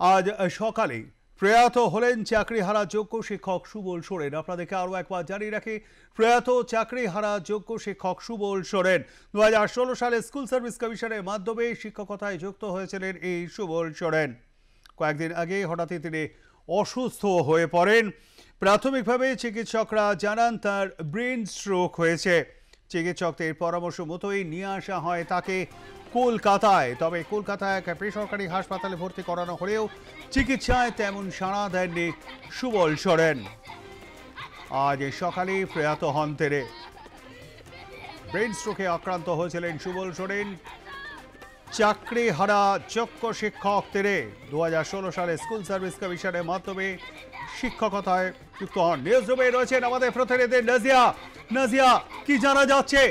আজ সকালে প্রয়াত হলেন চাকরিহারা যোগ্য শিক্ষক সুবল সোরেন। আপনাদেরকে আরও একবার জানিয়ে রাখি, প্রয়াত চাকরিহারা যোগ্য শিক্ষক সুবল সোরেন 2016 সালে স্কুল সার্ভিস কমিশনের মাধ্যমে শিক্ষকতায় যুক্ত হয়েছিলেন এই সুবল সোরেন। কয়েকদিন আগে হঠাৎই তিনি অসুস্থ হয়ে পড়েন। প্রাথমিকভাবে চিকিৎসকরা জানান তার ব্রেন স্ট্রোক হয়েছে। চিকিৎসকদের পরামর্শ মতোই নিয়ে আসা হয় তাকে কলকাতায়। তবে কলকাতায় এক বেসরকারি হাসপাতালে ভর্তি করানো হলেও চিকিৎসায় তেমন সাড়া দেননি সুবল সোরেন। আজ সকালে প্রয়াত হন তিনি। ব্রেন স্ট্রোকে আক্রান্ত হয়েছিলেন সুবল সোরেন, চাকরিহারা যোগ্য শিক্ষক তিনি। 2016 সালে স্কুল সার্ভিস কমিশনের মাধ্যমে শিক্ষকতায় যুক্ত হন। নিউজ রুমে রয়েছেন আমাদের প্রতিনিধি নাজিয়া। নাজিয়া, কি জানা যাচ্ছে?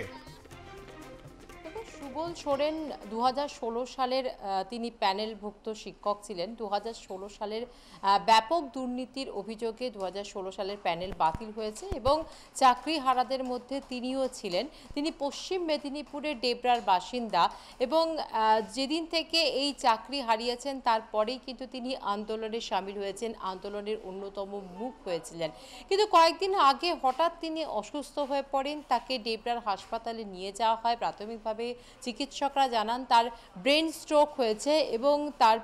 সুবল সোরেন 2016 সালের তিনি প্যানেলভুক্ত শিক্ষক ছিলেন। 2016 সালের ব্যাপক দুর্নীতির অভিযোগে 2016 সালের প্যানেল বাতিল হয়েছে এবং চাকরিহারাদের মধ্যে তিনিও ছিলেন। তিনি পশ্চিম মেদিনীপুরের ডেবরার বাসিন্দা এবং যেদিন থেকে এই চাকরি হারিয়েছেন তারপরেই কিন্তু তিনি আন্দোলনে সামিল হয়েছেন, আন্দোলনের অন্যতম মুখ হয়েছিলেন। কিন্তু কয়েকদিন আগে হঠাৎ তিনি অসুস্থ হয়ে পড়েন। তাকে ডেবরার হাসপাতালে নিয়ে যাওয়া হয়। প্রাথমিকভাবে চিকিৎসকরা জানান তার ব্রেন স্ট্রোক হয়েছে এবং তার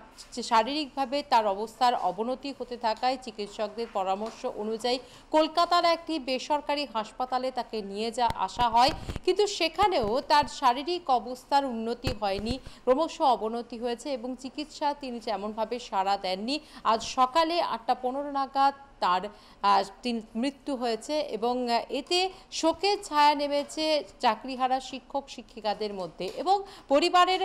শারীরিকভাবে তার অবস্থার অবনতি হতে থাকায় চিকিৎসকদের পরামর্শ অনুযায়ী কলকাতার একটি বেসরকারি হাসপাতালে তাকে নিয়ে আসা হয়। কিন্তু সেখানেও তার শারীরিক অবস্থার উন্নতি হয়নি, ক্রমশ অবনতি হয়েছে এবং চিকিৎসা তিনি তেমনভাবে সাড়া দেননি। আজ সকালে 8টা 15 নাগাদ তার মৃত্যু হয়েছে এবং এতে শোকের ছায়া নেমেছে চাকরিহারা শিক্ষক শিক্ষিকাদের মধ্যে এবং পরিবারের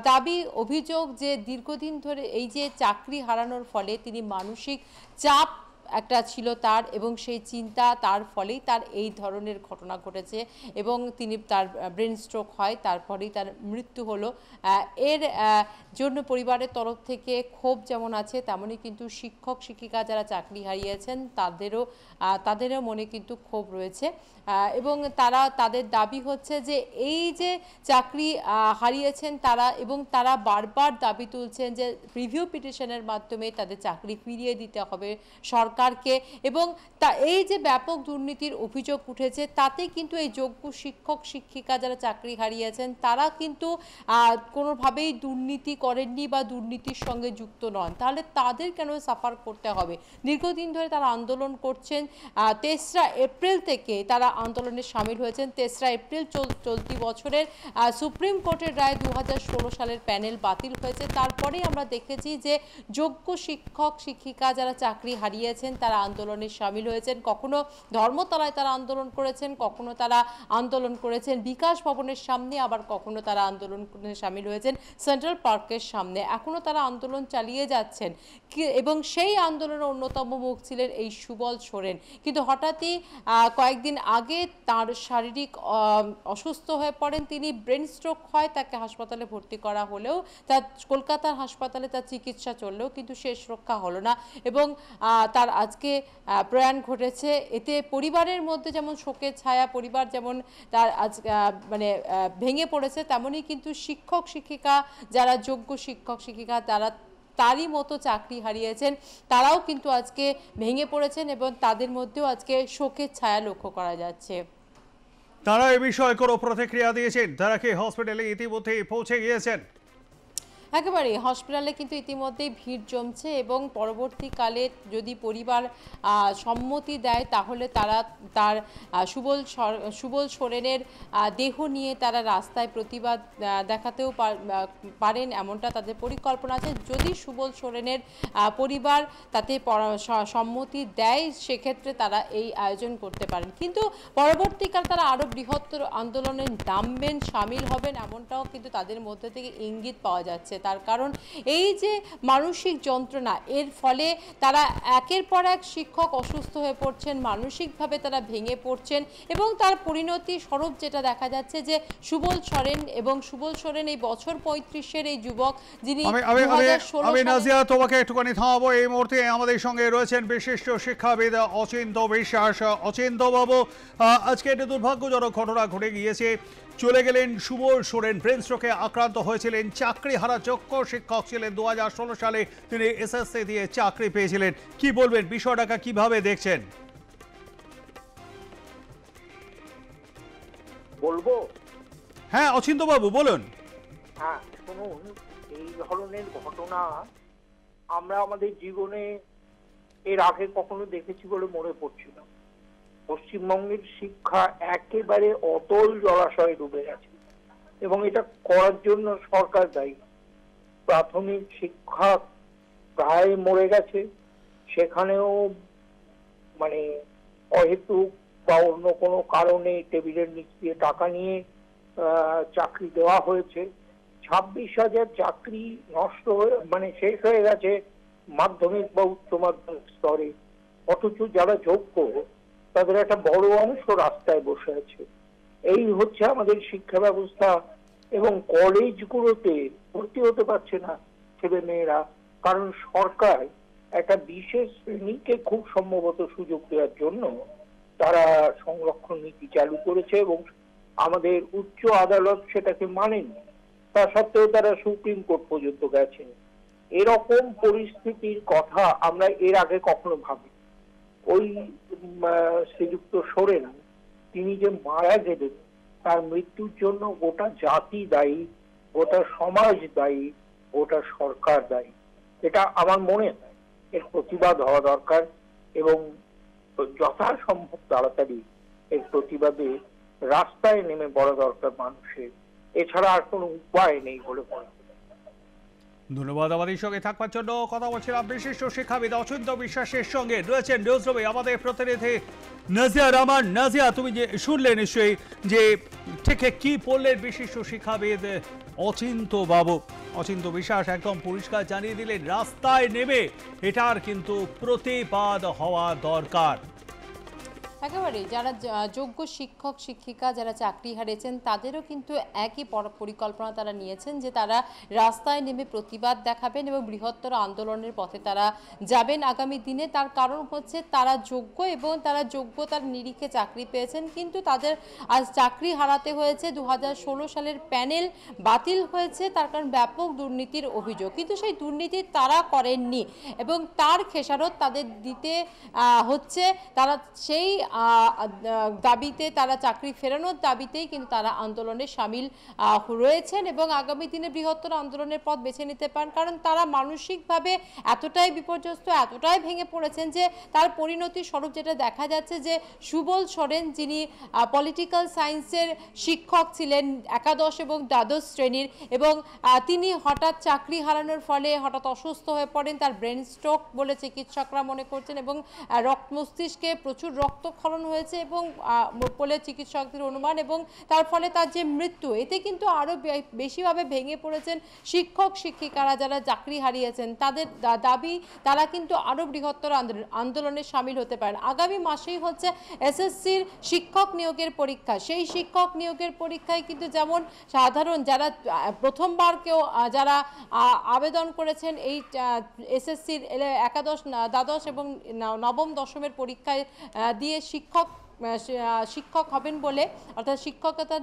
দাবি অভিযোগ যে দীর্ঘদিন ধরে এই যে চাকরি হারানোর ফলে তিনি মানসিক চাপ একটা ছিল তার এবং সেই চিন্তা তার ফলেই তার এই ধরনের ঘটনা ঘটেছে এবং তিনি তার ব্রেন স্ট্রোক হয়, তারপরেই তার মৃত্যু হলো। এর জন্য পরিবারের তরফ থেকে ক্ষোভ যেমন আছে তেমনই কিন্তু শিক্ষক শিক্ষিকা যারা চাকরি হারিয়েছেন তাদেরও মনে কিন্তু ক্ষোভ রয়েছে এবং তাদের দাবি হচ্ছে যে এই যে চাকরি হারিয়েছেন তারা বারবার দাবি তুলছেন যে রিভিউ পিটিশনের মাধ্যমে তাদের চাকরি ফিরিয়ে দিতে হবে সরকারকে এবং এই যে ব্যাপক দুর্নীতির অভিযোগ উঠেছে তাতে কিন্তু এই যোগ্য শিক্ষক শিক্ষিকা যারা চাকরি হারিয়েছেন তারা কিন্তু কোনোভাবেই দুর্নীতি করেননি বা দুর্নীতির সঙ্গে যুক্ত নন। তাহলে তাদের কেন সাফার করতে হবে? দীর্ঘদিন ধরে তারা আন্দোলন করছেন। 3রা এপ্রিল থেকে তারা আন্দোলনে সামিল হয়েছেন। 3রা এপ্রিল চলতি বছরের সুপ্রিম কোর্টের রায় 2016 সালের প্যানেল বাতিল হয়েছে। তারপরেই আমরা দেখেছি যে যোগ্য শিক্ষক শিক্ষিকা যারা চাকরি হারিয়েছেন তারা আন্দোলনে সামিল হয়েছেন। কখনো ধর্মতলায় তারা আন্দোলন করেছেন, কখনো তারা আন্দোলন করেছেন বিকাশ ভবনের সামনে, আবার কখনো তারা আন্দোলনে সামিল হয়েছেন সেন্ট্রাল পার্কের সামনে। এখনো তারা আন্দোলন চালিয়ে যাচ্ছেন এবং সেই আন্দোলনের অন্যতম মুখ ছিলেন এই সুবল সোরেন। কিন্তু হঠাৎই কয়েকদিন আগে তার শারীরিক অসুস্থ হয়ে পড়েন তিনি, ব্রেন স্ট্রোক হয়, তাকে হাসপাতালে ভর্তি করা হলেও তার কলকাতার হাসপাতালে তার চিকিৎসা চললেও কিন্তু শেষ রক্ষা হলো না এবং তার আজকে প্রয়াণ ঘটেছে। এতে পরিবারের মধ্যে যেমন শোকের ছায়া, পরিবার যেমন তার আজ ভেঙে পড়েছে, তেমনই কিন্তু শিক্ষক শিক্ষিকা যারা যোগ্য শিক্ষক শিক্ষিকা তারই মতো চাকরি হারিয়েছেন তারাও কিন্তু আজকে ভেঙে পড়েছেন এবং তাদের মধ্যেও আজকে শোকের ছায়া লক্ষ্য করা যাচ্ছে। তারা এ বিষয়ে কোনো প্রতিক্রিয়া দিয়েছেন? তারা কি হসপিটালে ইতিমধ্যে পৌঁছে গিয়েছেন? একেবারে হসপিটালে কিন্তু ইতিমধ্যেই ভিড় জমছে এবং পরবর্তীকালে যদি পরিবার সম্মতি দেয় তাহলে তারা তার সুবল সোরেনের দেহ নিয়ে তারা রাস্তায় প্রতিবাদ দেখাতেও পারেন, এমনটা তাদের পরিকল্পনা আছে। যদি সুবল সোরেনের পরিবার তাতে সম্মতি দেয় সেক্ষেত্রে তারা এই আয়োজন করতে পারেন, কিন্তু পরবর্তীকালে তারা আরও বৃহত্তর আন্দোলনে নামবেন, সামিল হবেন, এমনটাও কিন্তু তাদের মধ্যে থেকে ইঙ্গিত পাওয়া যাচ্ছে। তার কারণ এই যে মানসিক যন্ত্রণা, এর ফলে তারা একের পর এক শিক্ষক অসুস্থ হয়ে পড়ছেন, মানসিকভাবে তারা ভেঙে পড়ছেন এবং তার পরিণতি স্বরূপ যেটা দেখা যাচ্ছে যে সুবল সোরেন এই বছর 35-এর এই যুবক যিনি আমি নাজিয়া তোমাকে একটুখানি থামাবো। এই মুহূর্তে আমাদের সঙ্গে রয়েছেন বিশিষ্ট শিক্ষাবিদ অচিন্ত বিশ্বাস। অচিন্ত বাবু, আজকে একটা দুর্ভাগ্যজনক ঘটনা ঘটে গিয়েছে। চলে গেলেন সুবল সোরেন। ব্রেন স্ট্রোকে আক্রান্ত হয়েছিলেন, চাকরিহারা যোগ্য শিক্ষক ছিলেন। 2016 সালে তিনি এসএসসি দিয়ে চাকরি পেয়েছিলেন। কি বলবেন, বিষয়টাকে কিভাবে দেখছেন? বলবো? হ্যাঁ অচিন্ত বাবু বলুন। হ্যাঁ শুনুন, এই ধরনের ঘটনা আমরা আমাদের জীবনে এর আগে কখনো দেখেছি বলে মনে পড়ছিল। পশ্চিমবঙ্গের শিক্ষা একেবারে অতল জলাশয়ে ডুবে গেছে এবং এটা করার জন্য সরকার দায়ী। প্রাথমিক শিক্ষা প্রায় মরে গেছে, সেখানেও মানে অহেতুক বা অন্য কোনো কারণে টেবিলের নিচ দিয়ে টাকা নিয়ে চাকরি দেওয়া হয়েছে। 26,000 চাকরি নষ্ট হয়ে শেষ হয়ে গেছে মাধ্যমিক বা উচ্চ মাধ্যমিক স্তরে, অথচ যারা যোগ্য তাদের একটা বড় অংশ রাস্তায় বসে আছে। এই হচ্ছে আমাদের শিক্ষা ব্যবস্থা। এবং কলেজগুলোতে ভর্তি হতে পারছে না ছেলে মেয়েরা, কারণ সরকার একটা বিশেষ শ্রেণীকে খুব সম্ভবত সুযোগ দেওয়ার জন্য তারা সংরক্ষণ নীতি চালু করেছে এবং আমাদের উচ্চ আদালত সেটাকে মানেনি। তা সত্ত্বেও তারা সুপ্রিম কোর্ট পর্যন্ত গেছে। এরকম পরিস্থিতির কথা আমরা এর আগে কখনো ভাবি। ওই শ্রীযুক্ত সোরেন তিনি যে মারা গেলেন, তার মৃত্যুর জন্য গোটা জাতি দায়ী, গোটা সমাজ দায়ী, গোটা সরকার দায়ী। এটা আমার মনে হয় এর প্রতিবাদ হওয়া দরকার এবং যথাসম্ভব তাড়াতাড়ি এর প্রতিবাদে রাস্তায় নেমে পড়া দরকার মানুষের। এছাড়া আর কোনো উপায় নেই বলে মনে হয়। ধন্যবাদ আমাদের সঙ্গে থাকবার জন্য। কথা বলছিলাম বিশিষ্ট শিক্ষাবিদ অচিন্ত বিশ্বাসের সঙ্গে। রয়েছেন নিউজরুমে আমাদের প্রতিনিধি নাজিয়া রহমান। নাজিয়া, তুমি যে শুনলে নিশ্চয়ই যে ঠিক কি বললেন বিশিষ্ট শিক্ষাবিদ অচিন্ত বাবু। অচিন্ত বিশ্বাস একদম পরিষ্কার জানিয়ে দিলেন রাস্তায় নেমে এটার কিন্তু প্রতিবাদ হওয়া দরকার। একেবারেই যারা যোগ্য শিক্ষক শিক্ষিকা যারা চাকরি হারিয়েছেন তাদেরও কিন্তু একই পরিকল্পনা তারা নিয়েছেন যে তারা রাস্তায় নেমে প্রতিবাদ দেখাবেন এবং বৃহত্তর আন্দোলনের পথে তারা যাবেন আগামী দিনে। তার কারণ হচ্ছে তারা যোগ্য এবং তারা যোগ্যতার নিরিখে চাকরি পেয়েছেন, কিন্তু তাদের আজ চাকরি হারাতে হয়েছে। 2016 সালের প্যানেল বাতিল হয়েছে, তার কারণ ব্যাপক দুর্নীতির অভিযোগ, কিন্তু সেই দুর্নীতি তারা করেননি এবং তার খেসারত তাদের দিতে হচ্ছে। তারা সেই দাবিতে, তারা চাকরি ফেরানোর দাবিতেই কিন্তু তারা আন্দোলনে সামিল রয়েছেন এবং আগামী দিনে বৃহত্তর আন্দোলনের পথ বেছে নিতে পারেন, কারণ তারা মানসিকভাবে এতটাই বিপর্যস্ত, এতটাই ভেঙে পড়েছেন যে তার পরিণতি স্বরূপ যেটা দেখা যাচ্ছে যে সুবল সোরেন, যিনি পলিটিক্যাল সায়েন্সের শিক্ষক ছিলেন একাদশ এবং দ্বাদশ শ্রেণীর, এবং তিনি হঠাৎ চাকরি হারানোর ফলে হঠাৎ অসুস্থ হয়ে পড়েন। তার ব্রেন স্ট্রোক বলে চিকিৎসকরা মনে করছেন এবং মস্তিষ্কে প্রচুর রক্তক্ষরণ হয়েছে এবং বলে চিকিৎসকদের অনুমান, এবং তার ফলে তার যে মৃত্যু, এতে কিন্তু আরও বেশিভাবে ভেঙে পড়েছেন শিক্ষক শিক্ষিকারা যারা চাকরি হারিয়েছেন। তাদের দাবি তারা কিন্তু আরও বৃহত্তর আন্দোলনে সামিল হতে পারেন। আগামী মাসেই হচ্ছে এসএসসির শিক্ষক নিয়োগের পরীক্ষা। সেই শিক্ষক নিয়োগের পরীক্ষায় কিন্তু যেমন সাধারণ যারা প্রথমবার যারা আবেদন করেছেন এই এসএসসির একাদশ, দ্বাদশ এবং নবম দশমের পরীক্ষায় দিয়ে শিক্ষক হবেন বলে, অর্থাৎ শিক্ষকতা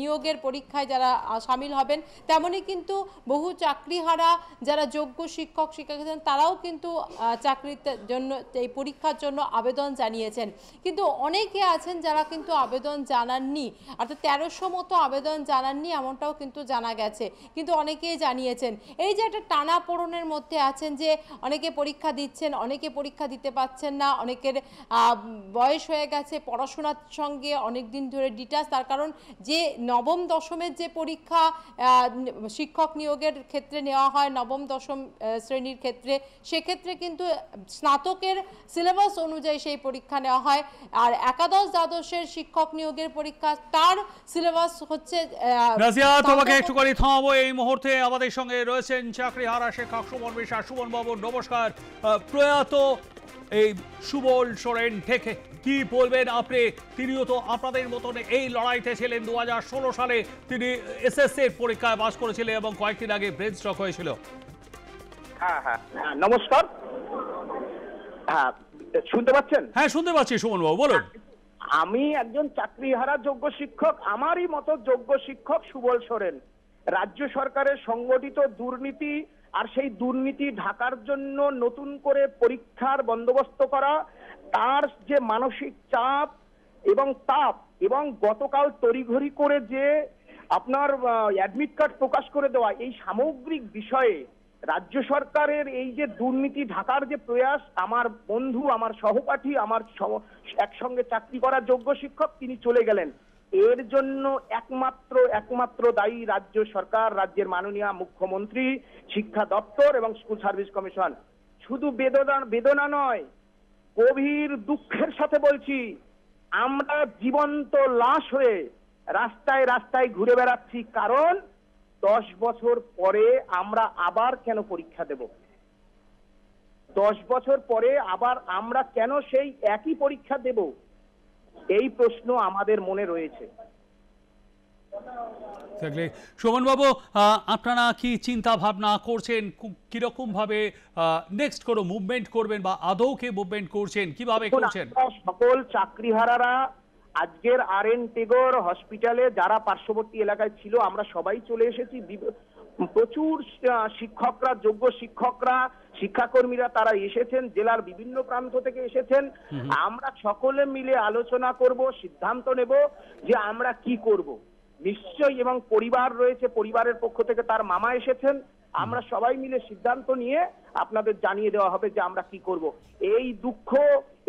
নিয়োগের পরীক্ষায় যারা সামিল হবেন, তেমনই কিন্তু বহু চাকরিহারা যারা যোগ্য শিক্ষক শিক্ষিকা তারাও কিন্তু চাকরির জন্য এই পরীক্ষার জন্য আবেদন জানিয়েছেন। কিন্তু অনেকে আছেন যারা কিন্তু আবেদন জানাননি, অর্থাৎ 1300 মতো আবেদন জানাননি এমনটাও কিন্তু জানা গেছে, কিন্তু অনেকেই জানিয়েছেন। এই যে একটা টানাপোড়েনের মধ্যে আছেন যে অনেকে পরীক্ষা দিচ্ছেন, অনেকে পরীক্ষা দিতে পারছেন না, অনেকের বয়স হয়ে গেছে, পড়াশোনার সঙ্গে অনেক দিন ধরে ডিটাচ। তার কারণ যে নবম দশমের যে পরীক্ষা শিক্ষক নিয়োগের ক্ষেত্রে নেওয়া হয় নবম দশম শ্রেণীর ক্ষেত্রে, সেক্ষেত্রে কিন্তু স্নাতকের সিলেবাস অনুযায়ী সেই পরীক্ষা নেওয়া হয়। আর একাদশ দ্বাদশের শিক্ষক নিয়োগের পরীক্ষা তার সিলেবাস হচ্ছে। নাজিয়া, তোমাকে একটু করে থামাবো। এই মুহূর্তে আমাদের সঙ্গে রয়েছেন চাকরিহারা শিক্ষক সুমন বিশ্বাস। সুমন বাবু নমস্কার। প্রয়াত এই সুবল সোরেন থেকে কি বলবেন আপনি? তিনিও তো আপনাদের মতন এই লড়াইতে ছিলেন। 2016 সালে তিনি এসএসসির পরীক্ষায় পাস করেছিলেন এবং কয়েকদিন আগে ব্রেন স্ট্রোক হয়েছিল। হ্যাঁ, নমস্কার। হ্যাঁ, শুনতে পাচ্ছেন? হ্যাঁ শুনতে পাচ্ছি সুমন বাবু, বলুন। আমি একজন চাকরিহারা যোগ্য শিক্ষক, আমারই মতো যোগ্য শিক্ষক সুবল সোরেন রাজ্য সরকারের সংগঠিত দুর্নীতি আর সেই দুর্নীতি ঢাকার জন্য নতুন করে পরীক্ষার বন্দোবস্ত করা, তার যে মানসিক চাপ এবং তাপ, এবং গতকাল তড়িঘড়ি করে যে আপনার অ্যাডমিট কার্ড প্রকাশ করে দেওয়া, এই সামগ্রিক বিষয়ে রাজ্য সরকারের এই যে দুর্নীতি ঢাকার যে প্রয়াস, আমার বন্ধু, আমার সহপাঠী, আমার একসঙ্গে চাকরি করা যোগ্য শিক্ষক তিনি চলে গেলেন, এর জন্য একমাত্র দায়ী রাজ্য সরকার, রাজ্যের মাননীয় মুখ্যমন্ত্রী, শিক্ষা দপ্তর এবং স্কুল সার্ভিস কমিশন। শুধু বেদনা নয়, গভীর দুঃখের সাথে বলছি, আমরা জীবন্ত লাশ হয়ে রাস্তায় রাস্তায় ঘুরে বেড়াচ্ছি। কারণ 10 বছর পরে আমরা আবার কেন পরীক্ষা দেব? 10 বছর পরে আবার আমরা কেন সেই একই পরীক্ষা দেব? এই প্রশ্ন আমাদের মনে রয়েছে। সুমন বাবু, আপনারা কি চিন্তা ভাবনা করছেন কিরকম ভাবে নেক্সট কোনো মুভমেন্ট করবেন, বা আদৌ কে মুভমেন্ট করছেন, কিভাবে করছেন? সকল চাকরিহারারা আজকের RN টেগোর হসপিটালে যারা পার্শ্ববর্তী এলাকায় ছিল, আমরা সবাই চলে এসেছি। প্রচুর শিক্ষকরা, যোগ্য শিক্ষকরা, শিক্ষাকর্মীরা তারা এসেছেন, জেলার বিভিন্ন প্রান্ত থেকে এসেছেন। আমরা সকলে মিলে আলোচনা করব, সিদ্ধান্ত নেব যে আমরা কি করব। নিশ্চয়ই, এবং পরিবার রয়েছে, পরিবারের পক্ষ থেকে তার মামা এসেছেন, আমরা সবাই মিলে সিদ্ধান্ত নিয়ে আপনাদের জানিয়ে দেওয়া হবে যে আমরা কি করব। এই দুঃখ,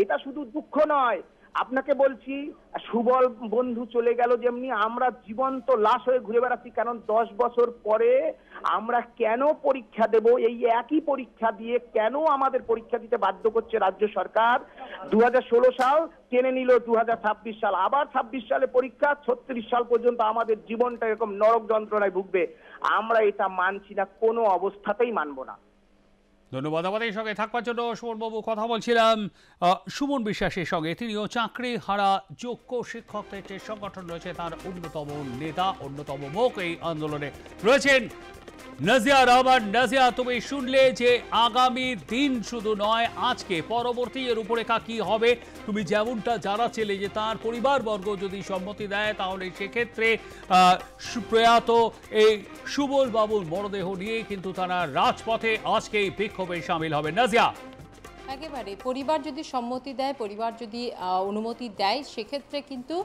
এটা শুধু দুঃখ নয়, আপনাকে বলছি, সুবল বন্ধু চলে গেল যেমনি আমরা জীবন্ত লাশ হয়ে ঘুরে বেড়াচ্ছি। কারণ 10 বছর পরে আমরা কেন পরীক্ষা দেব? এই একই পরীক্ষা দিয়ে কেন আমাদের পরীক্ষা দিতে বাধ্য করছে রাজ্য সরকার? 2016 সাল টেনে নিল, 2026 সাল, আবার 26 সালে পরীক্ষা, 36 সাল পর্যন্ত আমাদের জীবনটা এরকম নরক যন্ত্রণায় ভুগবে। আমরা এটা মানছি না, কোনো অবস্থাতেই মানব না। ধন্যবাদ আমাদের সঙ্গে থাকবার জন্য। সুমন বাবু, কথা বলছিলাম সুমন বিশ্বাসের সঙ্গে, তিনিও চাকরি হারা যোগ্য শিক্ষকদের যে সংগঠন রয়েছে তার অন্যতম নেতা, অন্যতম মুখ এই আন্দোলনে রয়েছেন নাজিয়া রহমান। নাজিয়া, তুমি শুনলে যে আগামী দিন শুধু নয়, আজকে পরবর্তী এর রূপরেখা কি হবে, তুমি যেমনটা জানাচ্ছিলে যে তার পরিবারবর্গ যদি সম্মতি দেয় তাহলে সেক্ষেত্রে প্রয়াত এই সুবল বাবুর মরদেহ নিয়ে কিন্তু তারা রাজপথে আজকেই বিক্ষোভে সামিল হবে। নাজিয়া, একেবারে পরিবার যদি সম্মতি দেয়, পরিবার যদি অনুমতি দেয়, সেক্ষেত্রে কিন্তু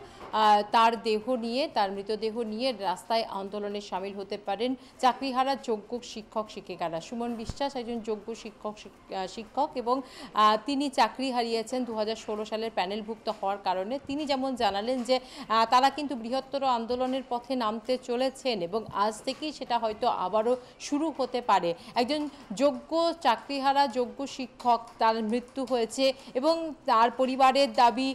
তার দেহ নিয়ে, তার মৃতদেহ নিয়ে রাস্তায় আন্দোলনে সামিল হতে পারেন চাকরিহারা যোগ্য শিক্ষক শিক্ষিকারা। সুমন বিশ্বাস একজন যোগ্য শিক্ষক এবং তিনি চাকরি হারিয়েছেন 2016 সালের প্যানেলভুক্ত হওয়ার কারণে। তিনি যেমন জানালেন যে তারা কিন্তু বৃহত্তর আন্দোলনের পথে নামতে চলেছেন এবং আজ থেকেই সেটা হয়তো আবারও শুরু হতে পারে। একজন যোগ্য চাকরিহারা যোগ্য শিক্ষক, তার মৃত্যু হয়েছে এবং তার পরিবারের দাবি,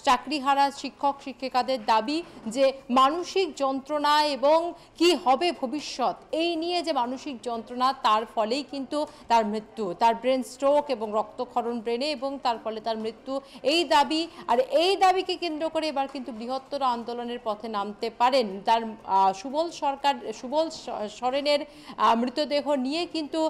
চাকরিহারা শিক্ষক শিক্ষিকাদের দাবি যে মানসিক যন্ত্রণা এবং কি হবে ভবিষ্যৎ, এই নিয়ে যে মানসিক যন্ত্রণা, তার ফলেই কিন্তু তার মৃত্যু, তার ব্রেন স্ট্রোক এবং রক্তক্ষরণ ব্রেনে, এবং তার ফলে তার মৃত্যু। এই দাবি, আর এই দাবিকে কেন্দ্র করে এবার কিন্তু বৃহত্তর আন্দোলনের পথে নামতে পারেন। তার সুবল সোরেনের মৃতদেহ নিয়ে কিন্তু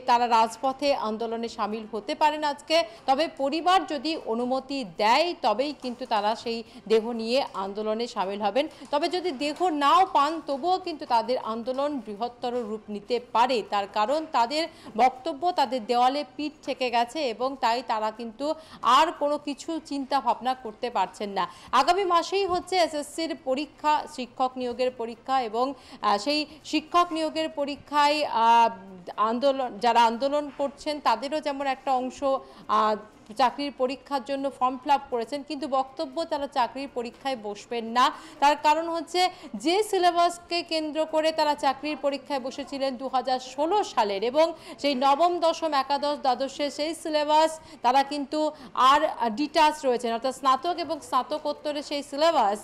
তারা রাজপথে আন্দোলনে সামিল হতে পারেন আজকে। তবে পরিবার যদি অনুমতি দেয় তবেই কিন্তু তারা সেই দেহ নিয়ে আন্দোলনে সামিল হবেন। তবে যদি দেহ নাও পান তবুও কিন্তু তাদের আন্দোলন বৃহত্তর রূপ নিতে পারে। তার কারণ তাদের বক্তব্য, তাদের দেওয়ালে পিঠ থেকে গেছে এবং তাই তারা কিন্তু আর কোনো কিছু চিন্তা ভাবনা করতে পারছেন না। আগামী মাসেই হচ্ছে এসএসসির পরীক্ষা, শিক্ষক নিয়োগের পরীক্ষা, এবং সেই শিক্ষক নিয়োগের পরীক্ষায় যারা আন্দোলন করছেন তাদেরও যেমন একটা অংশ চাকরির পরীক্ষার জন্য ফর্ম ফিল আপ করেছেন, কিন্তু বক্তব্য তারা চাকরির পরীক্ষায় বসবেন না। তার কারণ হচ্ছে যে সিলেবাসকে কেন্দ্র করে তারা চাকরির পরীক্ষায় বসেছিলেন 2016 সালের, এবং সেই নবম, দশম, একাদশ, দ্বাদশের সেই সিলেবাস তারা কিন্তু আর ডিটাচ রয়েছেন, অর্থাৎ স্নাতক এবং স্নাতকোত্তরের সেই সিলেবাস,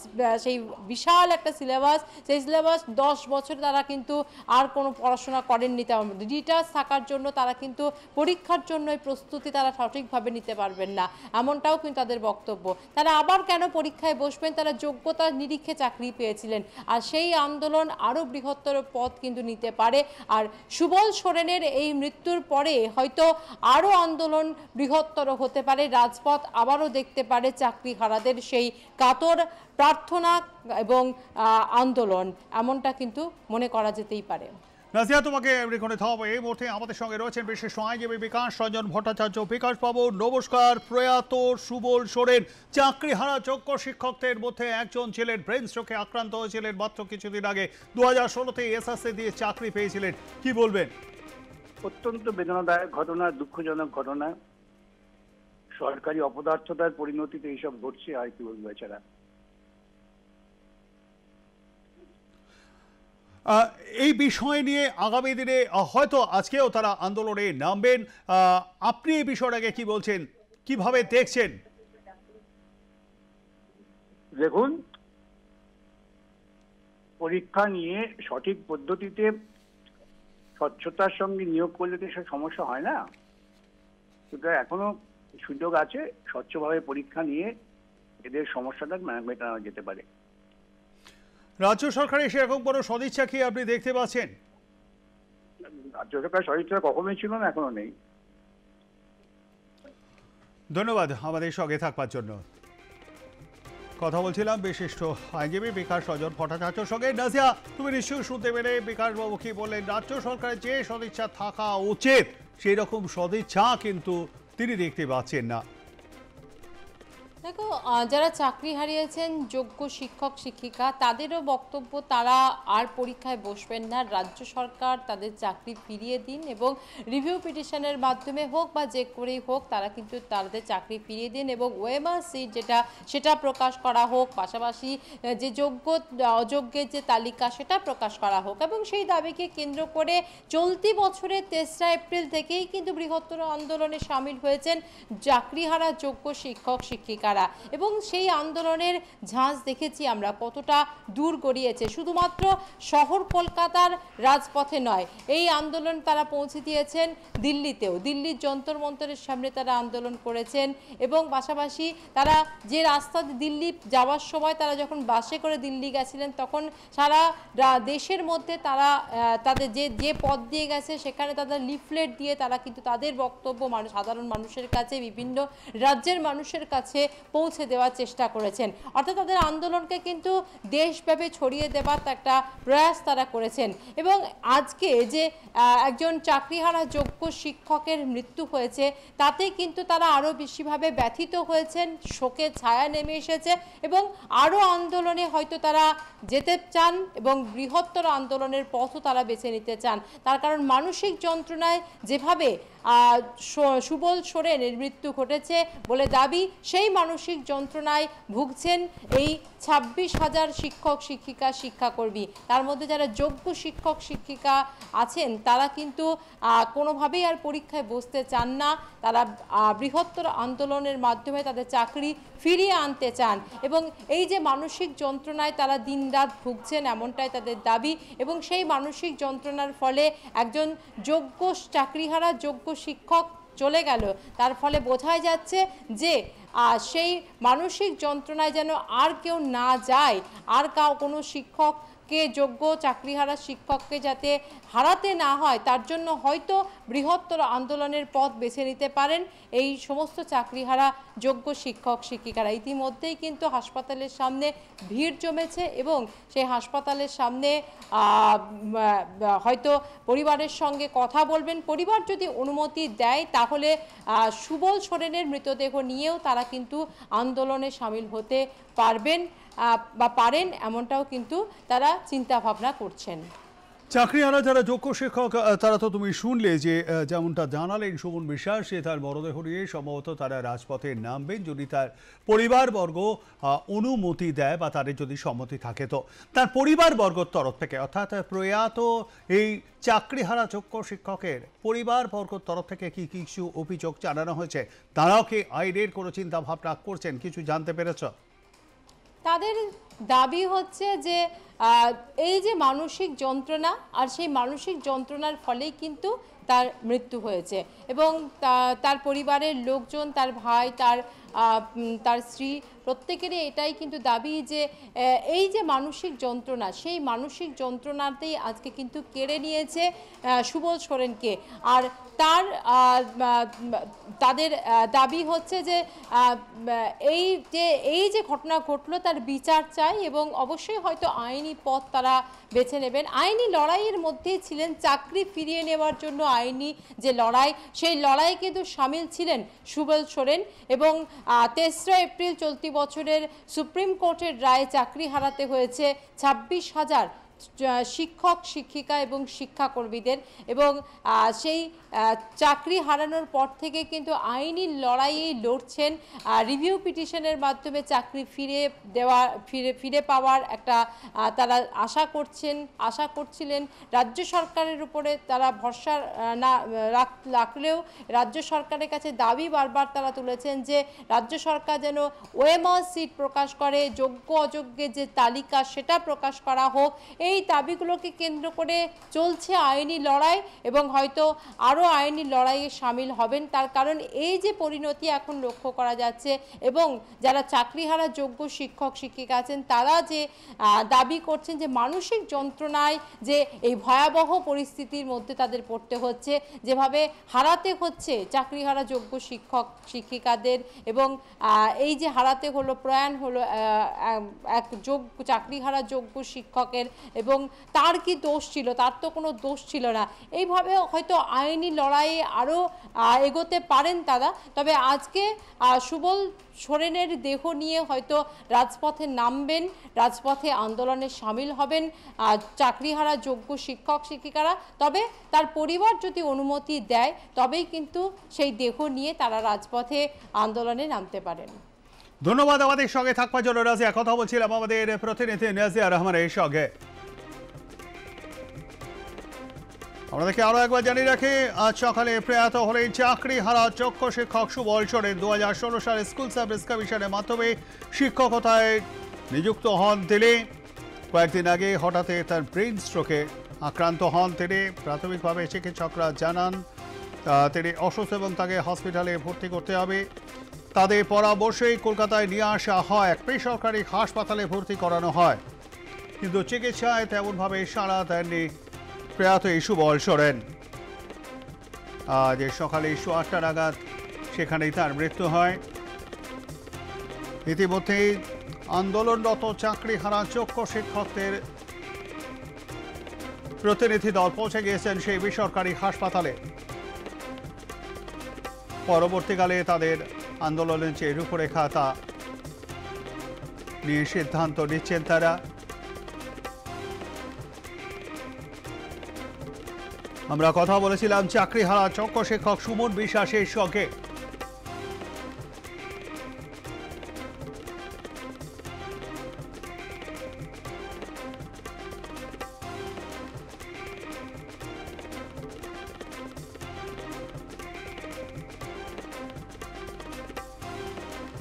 সেই বিশাল একটা সিলেবাস, সেই সিলেবাস 10 বছর তারা কিন্তু আর কোনো পড়াশোনা করেননি। ডিটাচ থাকার জন্য তারা কিন্তু পরীক্ষার জন্য প্রস্তুতি তারা সঠিকভাবে নিতে দিতে পারবেন না, এমনটাও কিন্তু তাদের বক্তব্য। তারা আবার কেন পরীক্ষায় বসবেন? তারা যোগ্যতার নিরীক্ষে চাকরি পেয়েছিলেন, আর সেই আন্দোলন আরও বৃহত্তর পথ কিন্তু নিতে পারে। আর সুবল সোরেনের এই মৃত্যুর পরে হয়তো আরও আন্দোলন বৃহত্তর হতে পারে, রাজপথ আবারও দেখতে পারে চাকরিহারাদের সেই কাতর প্রার্থনা এবং আন্দোলন, এমনটা কিন্তু মনে করা যেতেই পারে। নাজিয়া, তোমাকে রেকর্ডে থাকবো। এই মুহূর্তে আমাদের সঙ্গে রয়েছেন বিশেষ আইনজীবী বিকাশ রঞ্জন ভট্টাচার্য। বিকাশ বাবু নমস্কার। প্রয়াত সুবল সোরেন চাকরিহারা যোগ্য শিক্ষকদের মধ্যে একজন ছিলেন। ব্রেন স্ট্রোকে আক্রান্ত হয়েছিলেন মাত্র কিছুদিন আগে। 2016-তে এসএসসি দিয়ে চাকরি পেয়েছিলেন, কি বলবেন? অত্যন্ত বেদনাদায়ক ঘটনা, দুঃখজনক ঘটনা। সরকারি অপদার্থতার পরিণতিতে এইসব ঘটছে, আর কি বলবো এছাড়া। এই বিষয় নিয়ে আগামী দিনে হয়তো আজকেও তারা আন্দোলনে নামবেন। আপনি এই বিষয়টাকে কি বলছেন, কিভাবে দেখছেন? দেখুন, পরীক্ষা নিয়ে সঠিক পদ্ধতিতে স্বচ্ছতার সঙ্গে নিয়োগ করলে তো সব সমস্যা হয় না। সুতরাং এখনো সুযোগ আছে, স্বচ্ছভাবে পরীক্ষা নিয়ে এদের সমস্যাটা মেটানো যেতে পারে। রাজ্য সরকারের সেরকম কোনো সদিচ্ছা কি আপনি দেখতে পাচ্ছেন? রাজ্য সরকার সদিচ্ছা কখনোই ছিল না, এখনো নেই। ধন্যবাদ আমাদের সঙ্গে থাকবার জন্য। কথা বলছিলাম বিশিষ্ট আইনজীবী বিকাশ রঞ্জন ভট্টাচার্যর সঙ্গে। নাজিয়া, তুমি নিশ্চয়ই শুনতে পেরে বিকাশবাবু কি বললেন। রাজ্য সরকারের যে সদিচ্ছা থাকা উচিত সেই রকম সদিচ্ছা কিন্তু তিনি দেখতে পাচ্ছেন না। দেখো, যারা চাকরি হারিয়েছেন যোগ্য শিক্ষক শিক্ষিকা, তাদেরও বক্তব্য তারা আর পরীক্ষায় বসবেন না। রাজ্য সরকার তাদের চাকরি ফিরিয়ে দিন এবং রিভিউ পিটিশনের মাধ্যমে হোক বা যে করেই হোক তারা কিন্তু তাদের চাকরি ফিরিয়ে দিন, এবং ওএমআর সিট সেটা প্রকাশ করা হোক, পাশাপাশি যে যোগ্য অযোগ্যের যে তালিকা সেটা প্রকাশ করা হোক। এবং সেই দাবিকে কেন্দ্র করে চলতি বছরের 3রা এপ্রিল থেকেই কিন্তু বৃহত্তর আন্দোলনে সামিল হয়েছেন চাকরিহারা যোগ্য শিক্ষক শিক্ষিকা। এবং সেই আন্দোলনের ঝাঁজ দেখেছি আমরা কতটা দূর গড়িয়েছে। শুধুমাত্র শহর কলকাতার রাজপথে নয়, এই আন্দোলন তারা পৌঁছে দিয়েছেন দিল্লিতেও। দিল্লির যন্তর মন্তরের সামনে তারা আন্দোলন করেছেন, এবং পাশাপাশি তারা যে রাস্তা দিল্লি যাওয়ার সময় তারা যখন বাসে করে দিল্লি গেছিলেন, তখন সারা দেশের মধ্যে তারা তাদের যে পথ দিয়ে গেছে সেখানে তাদের লিফলেট দিয়ে তারা কিন্তু তাদের বক্তব্য সাধারণ মানুষের কাছে, বিভিন্ন রাজ্যের মানুষের কাছে পৌঁছে দেওয়ার চেষ্টা করেছেন। অর্থাৎ তাদের আন্দোলনকে কিন্তু দেশব্যাপী ছড়িয়ে দেওয়ার একটা প্রয়াস তারা করেছেন। এবং আজকে যে একজন চাকরিহারা যোগ্য শিক্ষকের মৃত্যু হয়েছে, তাতে কিন্তু তারা আরও বেশিভাবে ব্যথিত হয়েছেন, শোকের ছায়া নেমে এসেছে, এবং আরও আন্দোলনে হয়তো তারা যেতে চান এবং বৃহত্তর আন্দোলনের পথও তারা বেছে নিতে চান। তার কারণ মানসিক যন্ত্রণায় যেভাবে সুবল সোরেনের মৃত্যু ঘটেছে বলে দাবি, সেই মানসিক যন্ত্রণায় ভুগছেন এই 26,000 শিক্ষক শিক্ষিকা শিক্ষাকর্মী। তার মধ্যে যারা যোগ্য শিক্ষক শিক্ষিকা আছেন তারা কিন্তু কোনোভাবেই আর পরীক্ষায় বসতে চান না। তারা বৃহত্তর আন্দোলনের মাধ্যমে তাদের চাকরি ফিরিয়ে আনতে চান, এবং এই যে মানসিক যন্ত্রণায় তারা দিনরাত ভুগছেন এমনটাই তাদের দাবি। এবং সেই মানসিক যন্ত্রণার ফলে একজন যোগ্য চাকরিহারা যোগ্য শিক্ষক চলে গেল, তার ফলে বোঝাই যাচ্ছে যে সেই মানসিক যন্ত্রণায় যেন আর কেউ না যায়, আর কোনো শিক্ষককে, যোগ্য চাকরিহারা শিক্ষককে যাতে হারাতে না হয়, তার জন্য হয়তো বৃহত্তর আন্দোলনের পথ বেছে নিতে পারেন এই সমস্ত চাকরিহারা যোগ্য শিক্ষক শিক্ষিকারা। ইতিমধ্যেই কিন্তু হাসপাতালের সামনে ভিড় জমেছে, এবং সেই হাসপাতালের সামনে হয়তো পরিবারের সঙ্গে কথা বলবেন। পরিবার যদি অনুমতি দেয় তাহলে সুবল সোরেনের মৃতদেহ নিয়েও তারা কিন্তু আন্দোলনে সামিল হতে পারবেন বা পারেন, এমনটাও কিন্তু তারা চিন্তা ভাবনা করছেন। চাকরিহারা যারা যোগ্য শিক্ষক, তারা তো তুমি শুনলে যে যেমনটা জানালেন সুমন বিশ্বাস, সে তার মরদেহ নিয়ে সম্ভবত তারা রাজপথে নামবেন যদি তার পরিবারবর্গ অনুমতি দেয় বা তাদের যদি সম্মতি থাকে। তো তার পরিবারবর্গর তরফ থেকে, অর্থাৎ প্রয়াত এই চাকরিহারা যোগ্য শিক্ষকের পরিবারবর্গর তরফ থেকে কি কিছু অভিযোগ জানানো হয়েছে? তারাও কি আইনের কোনো চিন্তা ভাবনা করছেন? কিছু জানতে পেরেছ? তাদের দাবি হচ্ছে যে এই যে মানসিক যন্ত্রণা, আর সেই মানসিক যন্ত্রণার ফলেই কিন্তু তার মৃত্যু হয়েছে এবং তার পরিবারের লোকজন, তার ভাই, তার স্ত্রী প্রত্যেকেরই এটাই কিন্তু দাবি যে এই যে মানসিক যন্ত্রণা, সেই মানসিক যন্ত্রণাতেই আজকে কিন্তু কেড়ে নিয়েছে সুবল সোরেনকে। আর তাদের দাবি হচ্ছে যে এই যে ঘটনা ঘটলো তার বিচার চাই এবং অবশ্যই হয়তো আইনি পথ তারা বেছে নেবেন। আইনি লড়াইয়ের মধ্যেই ছিলেন, চাকরি ফিরিয়ে নেওয়ার জন্য আইনি যে লড়াই, সেই লড়াই কিন্তু সামিল ছিলেন সুবল সোরেন। এবং তেসরা এপ্রিল চলতি বছরের সুপ্রিম কোর্টের রায়ে চাকরি হারাতে হয়েছে 26,000 শিক্ষক, শিক্ষিকা এবং শিক্ষাকর্মীদের। এবং সেই চাকরি হারানোর পর থেকে কিন্তু আইনি লড়াইয়ে লড়ছেন, রিভিউ পিটিশনের মাধ্যমে চাকরি ফিরে পাওয়ার একটা তারা আশা করছিলেন। রাজ্য সরকারের উপরে তারা ভরসা না রাখলেও রাজ্য সরকারের কাছে দাবি বারবার তারা তুলেছেন যে রাজ্য সরকার যেন ওএমআর সিট প্রকাশ করে, যোগ্য অযোগ্যের যে তালিকা সেটা প্রকাশ করা হোক। এই দাবিগুলোকে কেন্দ্র করে চলছে আইনি লড়াই এবং হয়তো আরও আইনি লড়াইয়ে সামিল হবেন। তার কারণ এই যে পরিণতি এখন লক্ষ্য করা যাচ্ছে এবং যারা চাকরিহারা যোগ্য শিক্ষক শিক্ষিকা আছেন তারা যে দাবি করছেন যে মানসিক যন্ত্রণায় যে এই ভয়াবহ পরিস্থিতির মধ্যে তাদের পড়তে হচ্ছে, যেভাবে হারাতে হচ্ছে চাকরিহারা যোগ্য শিক্ষক শিক্ষিকাদের এবং এই যে হারাতে হলো, প্রয়াণ হলো এক চাকরিহারা যোগ্য শিক্ষকের, এবং তার কি দোষ ছিল? তার তো কোনো দোষ ছিল না। এইভাবে হয়তো আইনি লড়াইয়ে আরও এগোতে পারেন তারা। তবে আজকে সুবল সোরেনের দেহ নিয়ে হয়তো রাজপথে নামবেন, রাজপথে আন্দোলনে সামিল হবেন চাকরিহারা যোগ্য শিক্ষক শিক্ষিকারা। তবে তার পরিবার যদি অনুমতি দেয় তবেই কিন্তু সেই দেহ নিয়ে তারা রাজপথে আন্দোলনে নামতে পারেন। ধন্যবাদ আমাদের সঙ্গে থাকবার জন্য রাজিয়া। কথা বলছিলাম আমাদের প্রতিনিধি নাজিয়া রহমানের সঙ্গে। আমাদেরকে আরো একবার জানিয়ে রাখি, আজ সকালে প্রয়াত হলেন চাকরি হারা যোগ্য শিক্ষক সুবল সোরেন। 2016 সালে স্কুল সার্ভিস কমিশনের মাধ্যমে শিক্ষকতায় নিযুক্ত হন তিনি। কয়েকদিন আগে হঠাৎ তার ব্রেন স্ট্রোকে আক্রান্ত হন তিনি। প্রাথমিকভাবে চিকিৎসকরা জানান তিনি অসুস্থ এবং তাকে হসপিটালে ভর্তি করতে হবে। তাদের পরামর্শেই কলকাতায় নিয়ে আসা হয়, এক বেসরকারি হাসপাতালে ভর্তি করানো হয়, কিন্তু চিকিৎসায় তেমনভাবে সাড়া দেননি প্রয়াত সুবল সোরেন। আজ সকালে 8টা নাগাদ সেখানেই তার মৃত্যু হয়। ইতিমধ্যেই আন্দোলনরত চাকরি হারা যোগ্য শিক্ষকদের প্রতিনিধি দল পৌঁছে গিয়েছেন সেই বেসরকারি হাসপাতালে। পরবর্তীকালে তাদের আন্দোলনের যে রূপরেখা তা নিয়ে সিদ্ধান্ত নিচ্ছেন তারা। আমরা কথা বলেছিলাম চাকরি হারা যোগ্য শিক্ষক সুমন বিশ্বাসের সঙ্গে।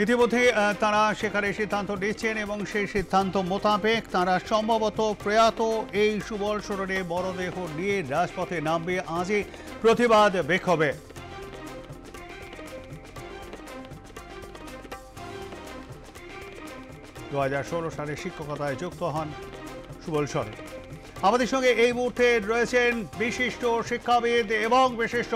ইতিমধ্যে তারা সেখানে সিদ্ধান্ত নিচ্ছেন এবং সেই সিদ্ধান্ত মোতাবেক তারা সম্ভবত প্রয়াত এই সুবল সোরেনের মরদেহ নিয়ে রাজপথে নামবে আজই প্রতিবাদ বিক্ষোভে। 2016 সালে শিক্ষকতায় যুক্ত হন সুবল সোরেন। আমাদের সঙ্গে এই মুহূর্তে রয়েছেন বিশিষ্ট শিক্ষাবিদ এবং বিশিষ্ট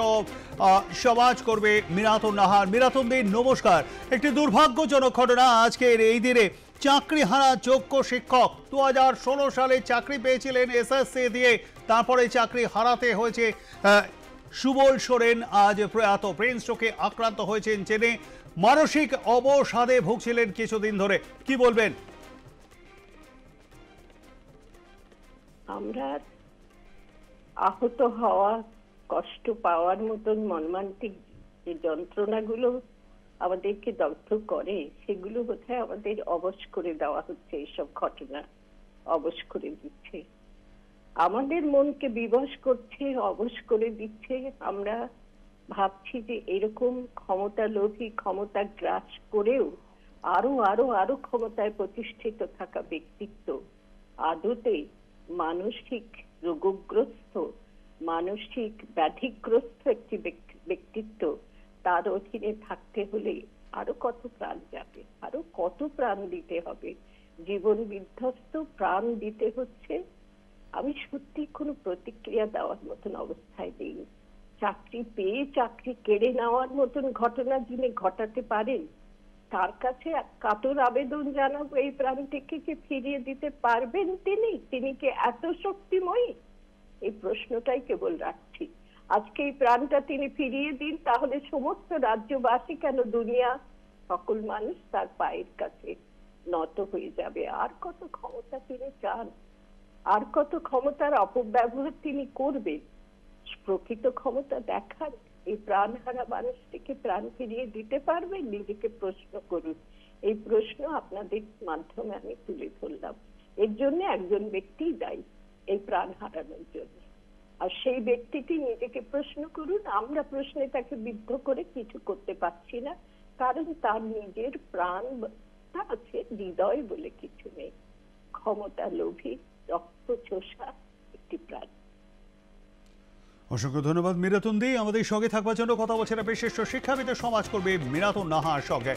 সমাজকর্মী মিরাতুন নাহার। মিরাতুন দিন, নমস্কার। একটি দুর্ভাগ্যজনক ঘটনা আজকের এই দিনে। চাকরি হারা যোগ্য শিক্ষক 2016 সালে চাকরি পেয়েছিলেন এসএসসি দিয়ে, তারপরে চাকরি হারাতে হয়েছে সুবল সোরেন। আজ প্রয়াত ব্রেন স্ট্রোকে আক্রান্ত হয়েছেন, জেনে মানসিক অবসাদে ভুগছিলেন কিছুদিন ধরে। কি বলবেন? আমরা আহত হওয়া, কষ্ট পাওয়ার মতন মর্মান্তিক যে যন্ত্রণাগুলো আমাদেরকে দগ্ধ করে সেগুলো বোধহয় আমাদের অবশ করে দেওয়া হচ্ছে। এইসব ঘটনা অবশ করে দিচ্ছে, আমাদের মনকে বিবশ করছে, অবশ করে দিচ্ছে। আমরা ভাবছি যে এরকম ক্ষমতা লোভী, ক্ষমতা গ্রাস করেও আরো আরো আরো ক্ষমতায় প্রতিষ্ঠিত থাকা ব্যক্তিত্ব আদতে মানসিক রোগগ্রস্ত, মানসিক ব্যাধিগ্রস্ত একটি ব্যক্তিত্ব, তার অধীনে থাকতে হলে আরো কত প্রাণ যাবে, আরো কত প্রাণ দিতে হবে, জীবন বিধ্বস্ত প্রাণ দিতে হচ্ছে। আমি সত্যি কোনো প্রতিক্রিয়া দেওয়ার মতন অবস্থায় নেই। চাকরি পেয়ে চাকরি কেড়ে নেওয়ার মতন ঘটনা যিনি ঘটাতে পারেন, তার কাছে এক কাতর আবেদন জানাবো এই প্রাণটিকে যে ফিরিয়ে দিতে পারবেন তিনি কি এত শক্তিময়ী? এই প্রশ্নটাই কেবল রাখছি। আজকে এই প্রাণটা তিনি ফিরিয়ে দিন, তাহলে সমস্ত রাজ্যবাসী কেন দুনিয়া সকল মানুষ তার পায়ের কাছে নত হয়ে যাবে। আর কত ক্ষমতা তিনি চান, আর কত ক্ষমতার অপব্যবহার তিনি করবেন? প্রকৃত ক্ষমতা দেখান। এই প্রাণহারা মানুষটিকে প্রাণ ফিরিয়ে দিতে পারবেন? নিজেকে প্রশ্ন করুন। এই প্রশ্ন আপনাদের মাধ্যমে আমি তুলে ধরলাম। এর জন্য একজন ব্যক্তি দায়ী, এই প্রাণ হারানোর জন্য। আর সেই ব্যক্তিটি নিজেকে প্রশ্ন করুন। আমরা প্রশ্নে তাকে বিদ্ধ করে কিছু করতে পারছি না, কারণ তার নিজের প্রাণ আছে, হৃদয় বলে কিছু নেই। ক্ষমতা লোভী, রক্ত চোষা একটি প্রাণ। অসংখ্য ধন্যবাদ মীরাতুন দি, আমাদের সঙ্গে থাকবার জন্য। কথা বলছেন বিশিষ্ট শিক্ষাবিদ, সমাজকর্মী মীরাতুন নাহার সঙ্গে।